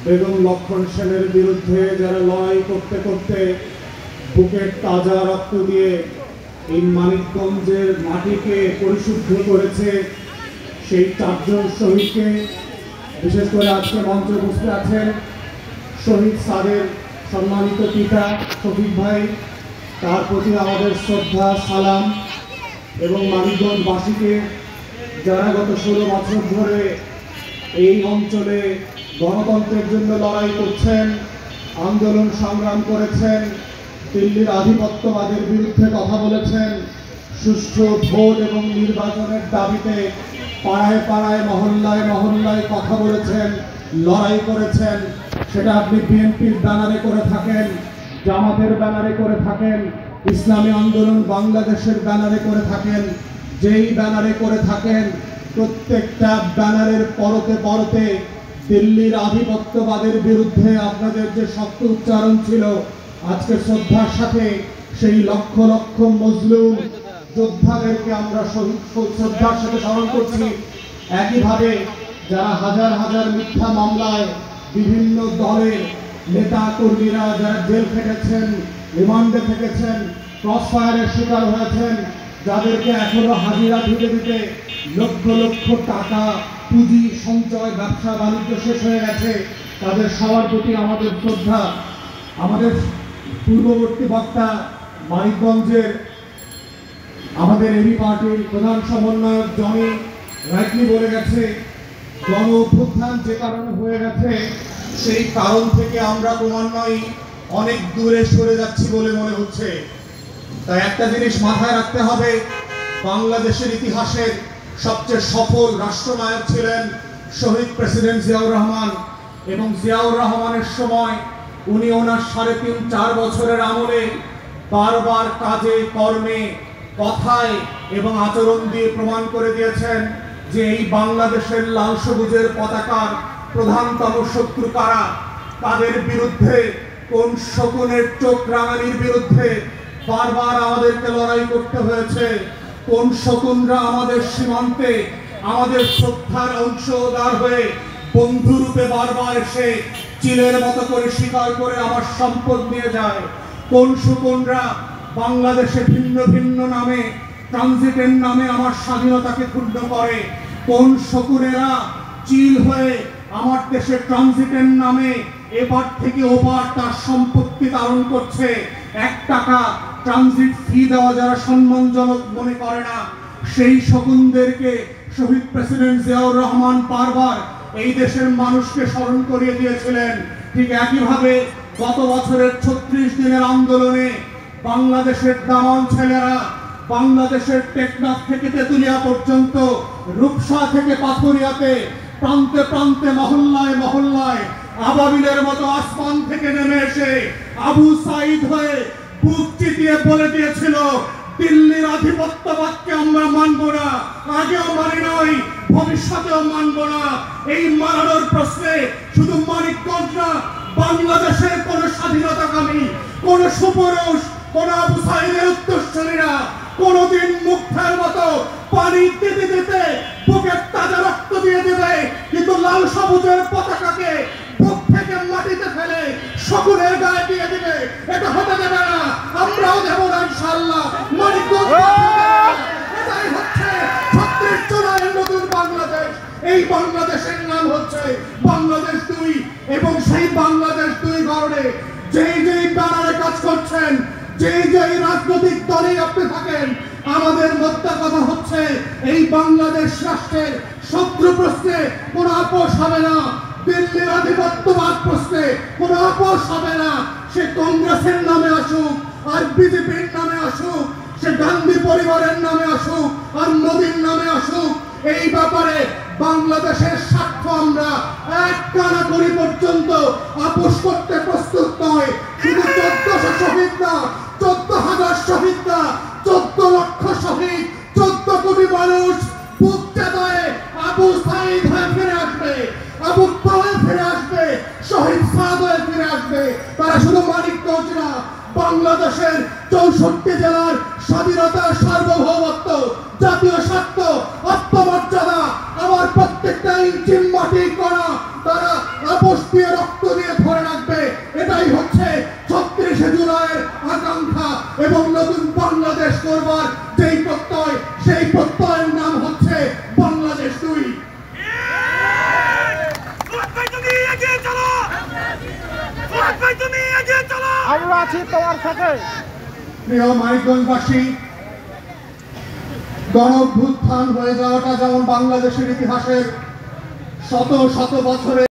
বেগম লক্ষণ সেনের বিরুদ্ধে যারা লড়াই করতে করতে বুকের তাজা রক্ত দিয়ে এই মানিকগঞ্জের মাটিকে পরিশুদ্ধ করেছে, সেই 4 জন শহীদকে, বিশেষ করে আজকে মঞ্চে উপস্থিত আছেন শহীদ স্যারের সম্মানিত পিতা শফিক ভাই, তার প্রতি আমাদের শ্রদ্ধা সালাম। এবং মানিকগঞ্জবাসীকে যারা গত 16 বছর ধরে এই অঞ্চলে গণতন্ত্রের জন্য লড়াই করছেন, আন্দোলন সংগ্রাম করেছেন, দিল্লির আধিপত্যবাদের বিরুদ্ধে কথা বলেছেন, সুষ্ঠু ভোট এবং নির্বাচনের দাবিতে পাড়ায় পাড়ায় মহল্লায় মহল্লায় কথা বলেছেন, লড়াই করেছেন, সেটা আপনি বিএনপির ব্যানারে করে থাকেন, জামাতের ব্যানারে করে থাকেন, ইসলামী আন্দোলন বাংলাদেশের ব্যানারে করে থাকেন, যেই ব্যানারে করে থাকেন প্রত্যেকটা ব্যানারের পরতে পরতে দিল্লির আধিপত্যবাদের বিরুদ্ধে আপনাদের যে শক্ত উচ্চারণ ছিল, আজকে শ্রদ্ধার সাথে সেই লক্ষ লক্ষ মজলুম যোদ্ধাদেরকে আমরা শ্রদ্ধার সাথে স্মরণ করছি। একইভাবে যারা হাজার হাজার মিথ্যা মামলায় বিভিন্ন দলের নেতা কর্মীরা যারা জেল খেটেছেন, রিমান্ডে থেকেছেন, ক্রসফায়ারের শিকার হয়েছেন, যাদেরকে এখনো হাজিরা দিতে দিতে লক্ষ লক্ষ টাকা পুঁজি সঞ্চয় ব্যবসা বাণিজ্য শেষ হয়ে গেছে, তাদের সবার প্রতি আমাদের শ্রদ্ধা। আমাদের পূর্ববর্তী বক্তা মানিকগঞ্জের আমাদের এবি পার্টির প্রধান সমন্বয়ক জনি রাইটলি বলে গেছে, গণ অভ্যুত্থান যে কারণে হয়ে গেছে সেই কারণ থেকে আমরা ক্রমান্বয়ে অনেক দূরে সরে যাচ্ছি বলে মনে হচ্ছে। তাই একটা জিনিস মাথায় রাখতে হবে, বাংলাদেশের ইতিহাসের সবচেয়ে সফল রাষ্ট্রনায়ক ছিলেন শহীদ প্রেসিডেন্ট জিয়াউর রহমান, এবং জিয়াউর রহমানের সময় উনি ওনার 3.5-4 বছরের আমলে বারবার কাজে কর্মে কথায় এবং আচরণ দিয়ে প্রমাণ করে দিয়েছেন যে এই বাংলাদেশের লাল সবুজের পতাকার প্রধানতম শত্রু কারা, তাদের বিরুদ্ধে কোন শকুনের চোখ রাঙানির বিরুদ্ধে বারবার আমাদেরকে লড়াই করতে হয়েছে, কোন শকুনরা আমাদের সীমান্তে আমাদের শ্রদ্ধার অংশদার হয়ে বন্ধুরূপে বারবার এসে চিলের মতো করে শিকার করে আমার সম্পদ নিয়ে যায়, কোন শকুনরা বাংলাদেশে ভিন্ন ভিন্ন নামে ট্রানজিটের নামে আমার স্বাধীনতাকে ক্ষুণ্ণ করে, কোন শকুনেরা চিল হয়ে আমার দেশে ট্রানজিটের নামে এবার থেকে ওবার তার সম্পত্তি ধারণ করছে। 1 টাকা ট্রানজিট ফি দেওয়া যারা সম্মানজনক মনে করে না, সেই শকুনদেরকে শহীদ প্রেসিডেন্ট জিয়াউর রহমান বারবার এই দেশের মানুষকে স্মরণ করিয়ে দিয়েছিলেন। ঠিক একইভাবে গত বছরের 36 দিনের আন্দোলনে বাংলাদেশের দামাল ছেলেরা বাংলাদেশের টেকনাফ থেকে তেতুলিয়া পর্যন্ত, রূপসা থেকে পাথুরিয়াতে প্রান্তে প্রান্তে মহল্লায় মহল্লায় আবাবিলের মতো আসমান থেকে নেমে এসে আবু সাইদ হয়ে বুক চিতিয়ে বলে দিয়েছিল, দিল্লির আধিপত্যবাদকে আমরা মানব না, আগেও মানি নাই, ভবিষ্যতেও মানব না। এই মানানোর প্রশ্নে শুধু মানিকগঞ্জ না, বাংলাদেশের কোন স্বাধীনতাকামী, কোন সুপুরুষ, কোন আবু সাইদের উত্তরসূরিরা কোনদিন মুখের মতো পানি দিতে দিতে বুকের তাজা রক্ত দিয়ে দেবে, কিন্তু লাল সবুজের পতাকাকে বুক থেকে মাটিতে ফেলে শকুনের গায়ে দিয়ে দিবে, এটা হতে দেবে না, আমরাও দেব না ইনশাআল্লাহ। মানিকগঞ্জ এটাই হচ্ছে 36 জুলাইয়ের নতুন বাংলাদেশ। এই বাংলাদেশের নাম হচ্ছে বাংলাদেশ 2, এবং সেই বাংলাদেশ 2 গড়ে যেই যেই ব্যানারে কাজ করছেন, যেই যেই রাজনৈতিক দলে আপনি থাকেন, আমাদের মোদ্দা কথা হচ্ছে এই বাংলাদেশ রাষ্ট্রের শত্রু প্রশ্নে কোনো আপোষ হবে না, দিল্লির আধিপত্যবাদ প্রশ্নে কোনো আপোষ হবে না। সে কংগ্রেসের নামে আসুক আর বিজেপির নামে আসুক, সে গান্ধী পরিবারের নামে আসুক আর মোদীর নামে আসুক, এই ব্যাপারে বাংলাদেশের স্বার্থ আমরা 1 কানাকড়ি পর্যন্ত আপোষ করতে প্রস্তুত নয়। শুধু 1400 শহীদ না, 14,000 শহীদ না, 14 লক্ষ শহীদ, 14 কোটি মানুষ বুক চেতায় আবু সাইদ হয়ে ফিরে আসবে, আবু তালেব ফিরে আসবে, শহীদ সাদ হয়ে ফিরে আসবে। তারা শুধু মানিকগঞ্জ না, বাংলাদেশের 64 জেলার স্বাধীনতা, সার্বভৌমত্ব, জাতীয় স্বার্থ, আত্মমর্যাদা, আমার প্রত্যেকটা ইঞ্চি মাটি করা তারা আপোষ সাহস দিয়ে রক্ত দিয়ে ধরে রাখবে। এটাই হচ্ছে ৩৬শে জুলাইয়ের আকাঙ্ক্ষা এবং নতুন বাংলাদেশ করবার যেই প্রত্যয়, সেই প্রত্যয়ের নাম হচ্ছে বাংলাদেশ ২। আমরা আছি তোমার সাথে। প্রিয় মানিকগঞ্জবাসী, গণ অভ্যুত্থান হয়ে যাওয়াটা যেমন বাংলাদেশের ইতিহাসের শত শত বছরের